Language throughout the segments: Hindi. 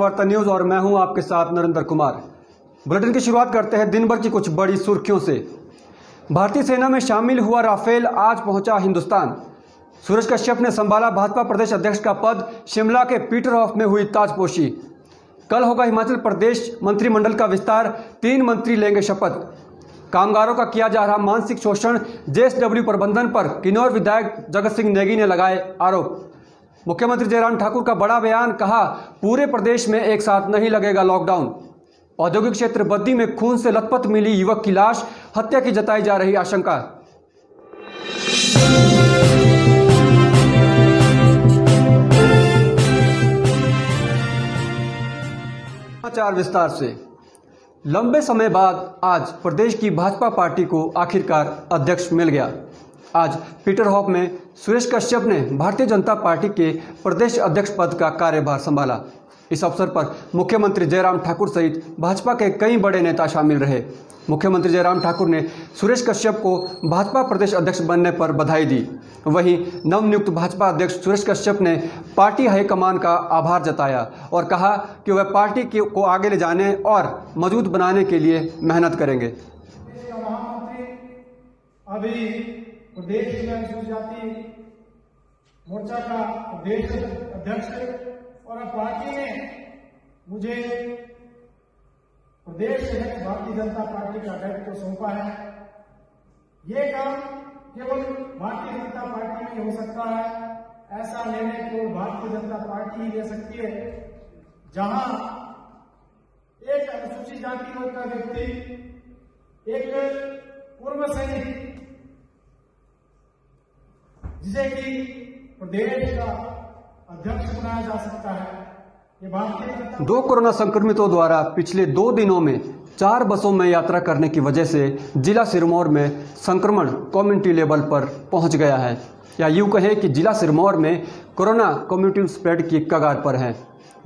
नववार्ता न्यूज और मैं हूं आपके साथ नरेंद्र कुमार। बुलेटिन की शुरुआत करते हैं दिन भर की कुछ बड़ी सुर्खियों से। भारतीय सेना में शामिल हुआ राफेल आज पहुंचा हिंदुस्तान। सूरज कश्यप ने संभाला भाजपा प्रदेश अध्यक्ष का पद। शिमला के पीटरहॉफ में हुई ताजपोशी। कल होगा हिमाचल प्रदेश मंत्रिमंडल का विस्तार। 3 मंत्री लेंगे शपथ। कामगारों का किया जा रहा मानसिक शोषण, जेएसडब्ल्यू प्रबंधन पर किन्नौर विधायक जगत सिंह नेगी ने लगाए आरोप। मुख्यमंत्री जयराम ठाकुर का बड़ा बयान, कहा पूरे प्रदेश में एक साथ नहीं लगेगा लॉकडाउन। औद्योगिक क्षेत्र बद्दी में खून से लथपथ मिली युवक की लाश, हत्या की जताई जा रही आशंका। समाचार विस्तार से। लंबे समय बाद आज प्रदेश की भाजपा पार्टी को आखिरकार अध्यक्ष मिल गया। आज पीटरहॉफ में सुरेश कश्यप ने भारतीय जनता पार्टी के प्रदेश अध्यक्ष पद का कार्यभार संभाला। इस अवसर पर मुख्यमंत्री जयराम ठाकुर सहित भाजपा के कई बड़े नेता शामिल रहे। मुख्यमंत्री जयराम ठाकुर ने सुरेश कश्यप को भाजपा प्रदेश अध्यक्ष बनने पर बधाई दी। वहीं नवनियुक्त भाजपा अध्यक्ष सुरेश कश्यप ने पार्टी हाईकमान का आभार जताया और कहा कि वह पार्टी को आगे ले जाने और मजबूत बनाने के लिए मेहनत करेंगे। अभी प्रदेश में अनुसूचित जाति मोर्चा का प्रदेश अध्यक्ष और अब पार्टी ने मुझे प्रदेश अध्यक्ष भारतीय जनता पार्टी का दायित्व सौंपा है। ये काम केवल भारतीय जनता पार्टी में हो सकता है। ऐसा निर्णय केवल भारतीय जनता पार्टी ही ले सकती है, जहां एक अनुसूचित जाति वर्ग का व्यक्ति, एक पूर्व सैनिक जिसे कि प्रदेश का अध्यक्ष बनाया जा सकता है। ये भारतीय 2 कोरोना संक्रमितों द्वारा पिछले 2 दिनों में 4 बसों में यात्रा करने की वजह से जिला सिरमौर में संक्रमण कम्युनिटी लेवल पर पहुंच गया है, या यूं कहें कि जिला सिरमौर में कोरोना कम्युनिटी स्प्रेड की कगार पर है।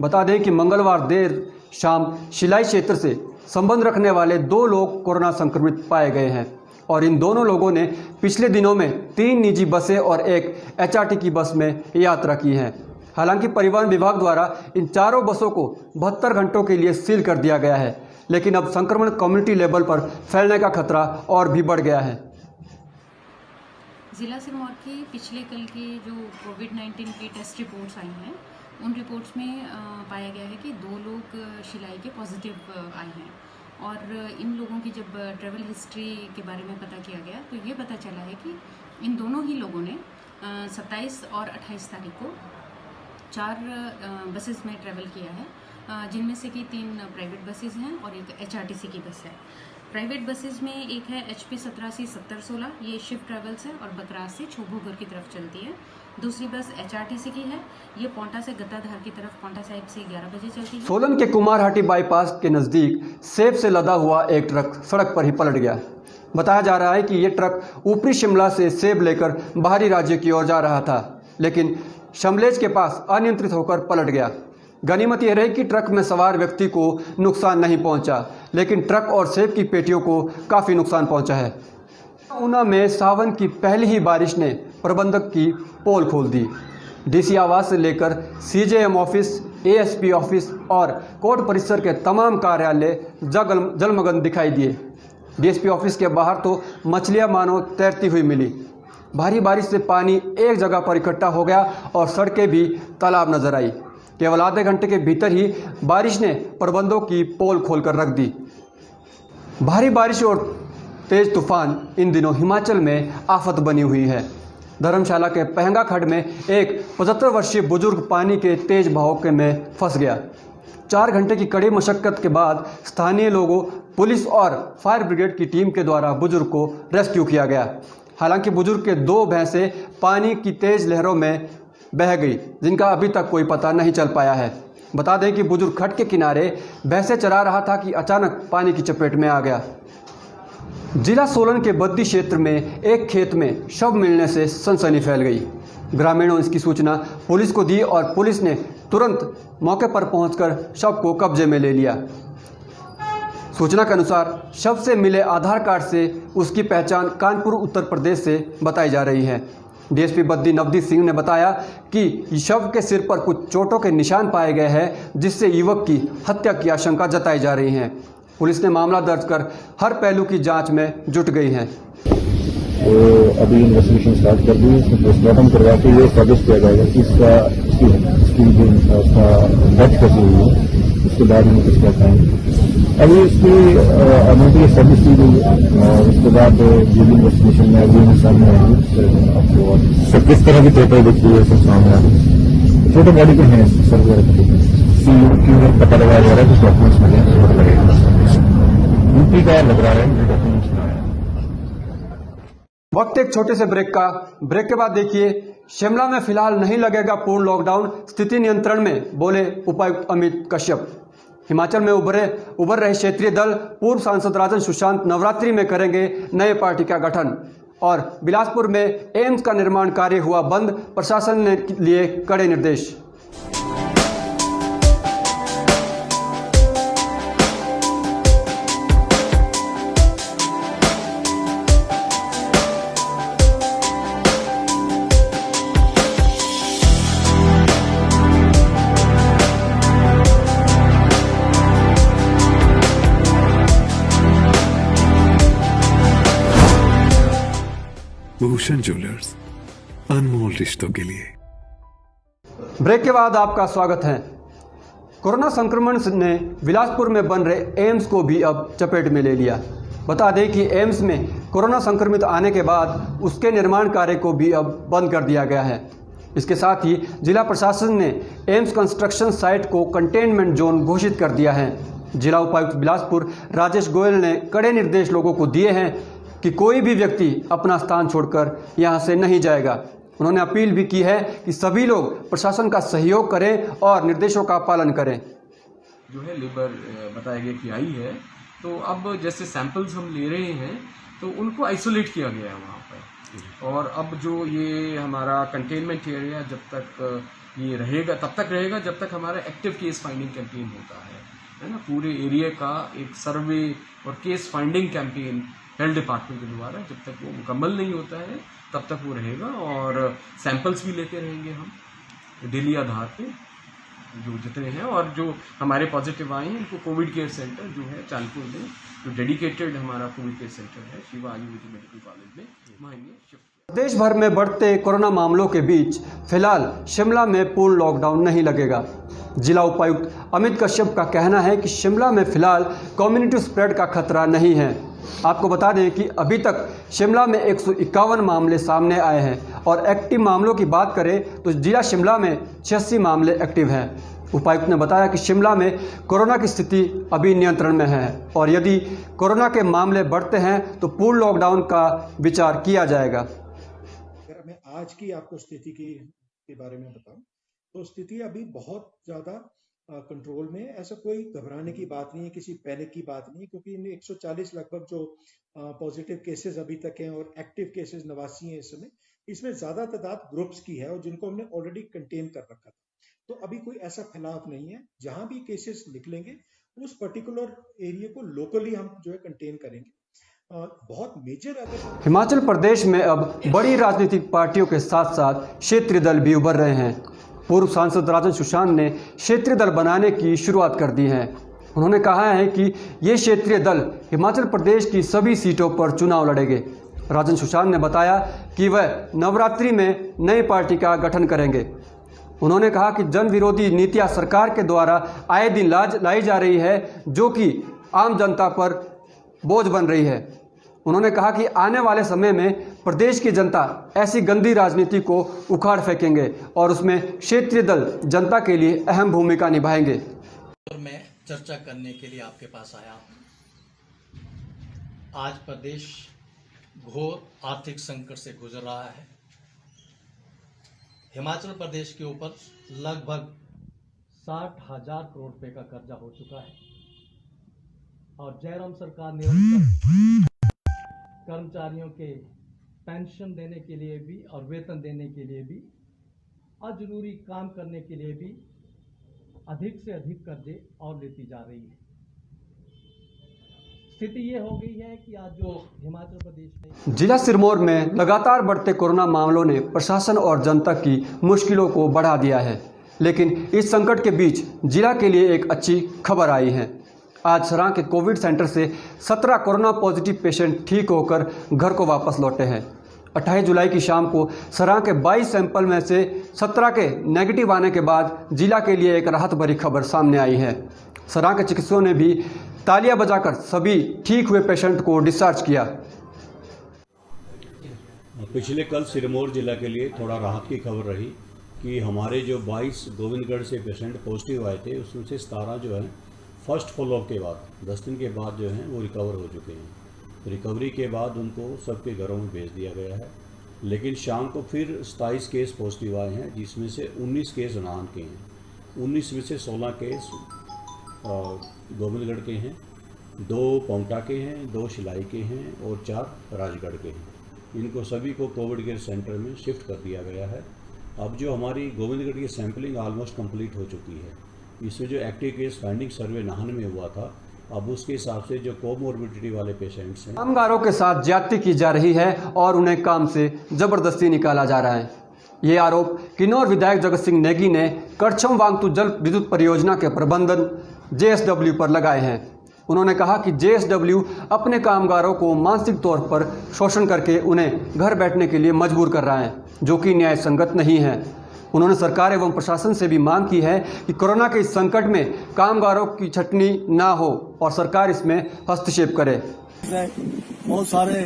बता दें कि मंगलवार देर शाम शिलाई क्षेत्र से संबंध रखने वाले 2 लोग कोरोना संक्रमित पाए गए हैं और इन दोनों लोगों ने पिछले दिनों में 3 निजी बसें और एक एचआरटी की बस में यात्रा की है। हालांकि परिवहन विभाग द्वारा इन चारों बसों को 72 घंटों के लिए सील कर दिया गया है, लेकिन अब संक्रमण कम्युनिटी लेवल पर फैलने का खतरा और भी बढ़ गया है। जिला सिरमौर की पिछले कल की जो कोविड-19 की टेस्ट रिपोर्ट्स आई हैं, उन रिपोर्ट्स में पाया गया है कि 2 लोग शिलाई के पॉजिटिव आए हैं और इन लोगों की जब ट्रैवल हिस्ट्री के बारे में पता किया गया तो ये पता चला है कि इन दोनों ही लोगों ने 27 और 28 तारीख को 4 बसेस में ट्रैवल किया है, जिनमें से कि 3 प्राइवेट बसेस हैं और एक एचआरटीसी की बस है। प्राइवेट बसेस में एक है HP 87 7016, ये शिव ट्रैवल्स है और बकरास से छोभोगर की तरफ चलती है। दूसरी बस एचआरटीसी की है, ये पोंटा से गद्दाधार की तरफ पोंटा साहिब से 11 बजे चलती है। सोलन के कुमारहाटी बाईपास के नज़दीक सेब से लदा हुआ एक ट्रक सड़क पर ही पलट गया। बताया जा रहा है कि ये ट्रक ऊपरी शिमला से सेब लेकर बाहरी राज्य की ओर जा रहा था, लेकिन शमलेज के पास अनियंत्रित होकर पलट गया। गनीमत यह रही कि ट्रक में सवार व्यक्ति को नुकसान नहीं पहुंचा, लेकिन ट्रक और सेब की पेटियों को काफ़ी नुकसान पहुंचा है। ऊना में सावन की पहली ही बारिश ने प्रबंधक की पोल खोल दी। डीसी आवास से लेकर सीजेएम ऑफिस, एएसपी ऑफिस और कोर्ट परिसर के तमाम कार्यालय जलमग्न दिखाई दिए। डीएसपी ऑफिस के बाहर तो मछलियां मानो तैरती हुई मिली। भारी बारिश से पानी एक जगह पर इकट्ठा हो गया और सड़कें भी तालाब नजर आई। केवल आधे घंटे के भीतर ही बारिश ने प्रबंधों की पोल खोलकर रख दी। भारी बारिश और तेज तूफान इन दिनों हिमाचल में आफत बनी हुई है। धर्मशाला के पहंगा खड्ड में एक 75 वर्षीय बुजुर्ग पानी के तेज बहाव में फंस गया। 4 घंटे की कड़ी मशक्कत के बाद स्थानीय लोगों, पुलिस और फायर ब्रिगेड की टीम के द्वारा बुजुर्ग को रेस्क्यू किया गया। हालांकि बुजुर्ग के 2 भैंसें पानी की तेज लहरों में बह गई, जिनका अभी तक कोई पता नहीं चल पाया है। बता दें कि बुजुर्ग खड्ड के किनारे भैंसें चरा रहा था कि अचानक पानी की चपेट में आ गया। जिला सोलन के बद्दी क्षेत्र में एक खेत में शव मिलने से सनसनी फैल गई। ग्रामीणों ने इसकी सूचना पुलिस को दी और पुलिस ने तुरंत मौके पर पहुंचकर शव को कब्जे में ले लिया। सूचना के अनुसार शव से मिले आधार कार्ड से उसकी पहचान कानपुर उत्तर प्रदेश से बताई जा रही है। डीएसपी बद्दी नवदीप सिंह ने बताया कि शव के सिर पर कुछ चोटों के निशान पाए गए हैं, जिससे युवक की हत्या की आशंका जताई जा रही है। पुलिस ने मामला दर्ज कर हर पहलू की जांच में जुट गई है। तो अभी इन्वेस्टिगेशन स्टार्ट कर दी, इसमें पोस्टमार्टम करवा के ये एस्टैब्लिश किया जाएगा कि उसका डेथ कैसे हुई है, उसके बाद में कुछ क्या पाएंगे। अभी इसकी अमेरिकी एस्टैब्लिश की गई है और उसके बाद जो भी इन्वेस्टिगेशन में अभी सामने आएंगे आपको सब किस तरह की चोटें दिखती है सब सामने आ रही। छोटे बॉडी के हैं सर वगैरह पता लगाया जा रहा है, कुछ डॉक्यूमेंट्स मिले पता लगेगा। यूपी का लग रहा है डॉक्यूमेंट्स में आया। वक्त एक छोटे से ब्रेक के बाद देखिए, शिमला में फिलहाल नहीं लगेगा पूर्ण लॉकडाउन, स्थिति नियंत्रण में, बोले उपायुक्त अमित कश्यप। हिमाचल में उभर रहे क्षेत्रीय दल पूर्व सांसद राजन सुशांत नवरात्रि में करेंगे नए पार्टी का गठन। और बिलासपुर में एम्स का निर्माण कार्य हुआ बंद, प्रशासन ने लिए कड़े निर्देश। भूषण ज्वेलर्स, अनमोल रिश्तों के लिए। ब्रेक के बाद आपका स्वागत है। कोरोना संक्रमण ने बिलासपुर में बन रहे एम्स को भी अब चपेट में ले लिया। बता दें कि एम्स में कोरोना संक्रमित आने के बाद उसके निर्माण कार्य को भी अब बंद कर दिया गया है। इसके साथ ही जिला प्रशासन ने एम्स कंस्ट्रक्शन साइट को कंटेनमेंट जोन घोषित कर दिया है। जिला उपायुक्त बिलासपुर राजेश गोयल ने कड़े निर्देश लोगों को दिए हैं कि कोई भी व्यक्ति अपना स्थान छोड़कर यहां से नहीं जाएगा। उन्होंने अपील भी की है कि सभी लोग प्रशासन का सहयोग करें और निर्देशों का पालन करें। जो है लेबर बताया गया कि आई है, तो अब जैसे सैंपल्स हम ले रहे हैं तो उनको आइसोलेट किया गया है वहाँ पर। और अब जो ये हमारा कंटेनमेंट एरिया जब तक ये रहेगा तब तक रहेगा जब तक हमारा एक्टिव केस फाइंडिंग कैंपेन होता है ना। पूरे एरिया का एक सर्वे और case finding campaign health department के द्वारा जब तक वो मुकम्मल नहीं होता है तब तक वो रहेगा। और सैंपल्स भी लेते रहेंगे हम डेली आधार पे जो जितने हैं, और जो हमारे पॉजिटिव आए हैं उनको कोविड केयर सेंटर जो है चांदपुर में, जो डेडिकेटेड हमारा कोविड केयर सेंटर है शिवा आयुर्वेदिक मेडिकल कॉलेज में, वहाँ शिफ्ट। देश भर में बढ़ते कोरोना मामलों के बीच फिलहाल शिमला में पूर्ण लॉकडाउन नहीं लगेगा। जिला उपायुक्त अमित कश्यप का कहना है कि शिमला में फिलहाल कम्युनिटी स्प्रेड का खतरा नहीं है। आपको बता दें कि अभी तक शिमला में 151 मामले सामने आए हैं और एक्टिव मामलों की बात करें तो जिला शिमला में 86 मामले एक्टिव हैं। उपायुक्त ने बताया कि शिमला में कोरोना की स्थिति अभी नियंत्रण में है और यदि कोरोना के मामले बढ़ते हैं तो पूर्ण लॉकडाउन का विचार किया जाएगा। अगर मैं आज की आपको स्थिति के बारे में बताऊं तो स्थिति अभी बहुत ज़्यादा कंट्रोल में। ऐसा कोई घबराने की बात नहीं है, किसी पैनिक की बात नहीं है, क्योंकि इन 140 लगभग जो पॉजिटिव केसेस अभी तक हैं और एक्टिव केसेस 89 हैं इस समय, इसमें ज़्यादा तादाद ग्रुप्स की है और जिनको हमने ऑलरेडी कंटेन कर रखा था। तो अभी कोई ऐसा फैलाव नहीं है। जहां भी केसेस निकलेंगे उस पर्टिकुलर एरिया को लोकली हम जो है कंटेन करेंगे। बहुत मेजर अगर हिमाचल प्रदेश में अब बड़ी राजनीतिक पार्टियों के साथ साथ क्षेत्रीय दल भी उभर रहे हैं। पूर्व सांसद राजन सुशांत ने क्षेत्रीय दल बनाने की शुरुआत कर दी है। उन्होंने कहा है कि ये क्षेत्रीय दल हिमाचल प्रदेश की सभी सीटों पर चुनाव लड़ेंगे। राजन सुशांत ने बताया कि वह नवरात्रि में नई पार्टी का गठन करेंगे। उन्होंने कहा कि जन विरोधी नीतियां सरकार के द्वारा आए दिन लाई जा रही है, जो कि आम जनता पर बोझ बन रही है। उन्होंने कहा कि आने वाले समय में प्रदेश की जनता ऐसी गंदी राजनीति को उखाड़ फेंकेंगे और उसमें क्षेत्रीय दल जनता के लिए अहम भूमिका निभाएंगे। मैं चर्चा करने के लिए आपके पास आया हूं। आज प्रदेश घोर आर्थिक संकट से गुजर रहा है। हिमाचल प्रदेश के ऊपर लगभग 60,000 करोड़ रुपए का कर्जा हो चुका है और जयराम सरकार निरंतर कर्मचारियों के पेंशन देने के लिए भी और वेतन देने के लिए भी और जरूरी काम करने के लिए भी अधिक से अधिक कर्जे और लेती जा रही है। स्थिति ये हो गई है कि आज जो हिमाचल प्रदेश में जिला सिरमौर में लगातार बढ़ते कोरोना मामलों ने प्रशासन और जनता की मुश्किलों को बढ़ा दिया है, लेकिन इस संकट के बीच जिला के लिए एक अच्छी खबर आई है। आज सराहां के कोविड सेंटर से 17 कोरोना पॉजिटिव पेशेंट ठीक होकर घर को वापस लौटे हैं। 28 जुलाई की शाम को सराहां के 22 सैंपल में से 17 के नेगेटिव आने के बाद जिला के लिए एक राहत भरी खबर सामने आई है। सराहां के चिकित्सकों ने भी तालियां बजाकर सभी ठीक हुए पेशेंट को डिस्चार्ज किया। पिछले कल सिरमौर जिला के लिए थोड़ा राहत की खबर रही कि हमारे जो 22 गोविंदगढ़ से पेशेंट पॉजिटिव आए थे उसमें से 17 जो है फर्स्ट फॉलोअप के बाद 10 दिन के बाद जो हैं वो रिकवर हो चुके हैं। रिकवरी के बाद उनको सबके घरों में भेज दिया गया है, लेकिन शाम को फिर 27 केस पॉजिटिव आए हैं, जिसमें से 19 केस नाहन के हैं। 19 में से 16 केस गोविंदगढ़ के हैं, 2 पांवटा के हैं, 2 शिलाई के हैं और 4 राजगढ़ के हैं। इनको सभी को कोविड केयर सेंटर में शिफ्ट कर दिया गया है। अब जो हमारी गोविंदगढ़ की सैंपलिंग ऑलमोस्ट कंप्लीट हो चुकी है। इसमें जो एक्टिव केस फाइंडिंग सर्वे नाहन में हुआ था, अब उसके हिसाब से जो कोमोर्बिडिटी वाले पेशेंट्स हैं, कामगारों के साथ ज्यादती की जा रही है और उन्हें काम से जबरदस्ती निकाला जा रहा है। ये आरोप किन्नौर विधायक जगत सिंह नेगी ने करछम वांगतू जल विद्युत परियोजना के प्रबंधन JSW पर लगाए हैं। उन्होंने कहा कि JSW अपने कामगारों को मानसिक तौर पर शोषण करके उन्हें घर बैठने के लिए मजबूर कर रहा है, जो कि न्याय संगत नहीं है। उन्होंने सरकार एवं प्रशासन से भी मांग की है कि कोरोना के इस संकट में कामगारों की छटनी ना हो और सरकार इसमें हस्तक्षेप करे। बहुत सारे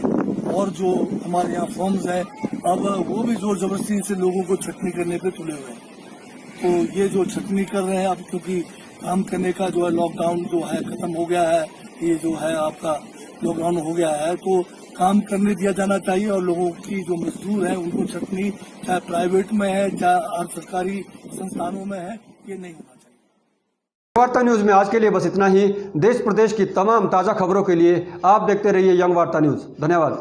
और जो हमारे यहाँ फॉर्म्स है, अब वो भी जोर जबरदस्ती से लोगों को छटनी करने पे तुले हुए हैं। तो ये जो छटनी कर रहे हैं अब, क्योंकि काम करने का जो है लॉकडाउन जो है खत्म हो गया है, ये जो है आपका लॉकडाउन हो गया है, तो काम करने दिया जाना चाहिए और लोगों की जो मजदूर है उनको छटनी चाहे प्राइवेट में है चाहे सरकारी संस्थानों में है, ये नहीं होना चाहिए। वार्ता न्यूज में आज के लिए बस इतना ही। देश प्रदेश की तमाम ताज़ा खबरों के लिए आप देखते रहिए यंग वार्ता न्यूज। धन्यवाद।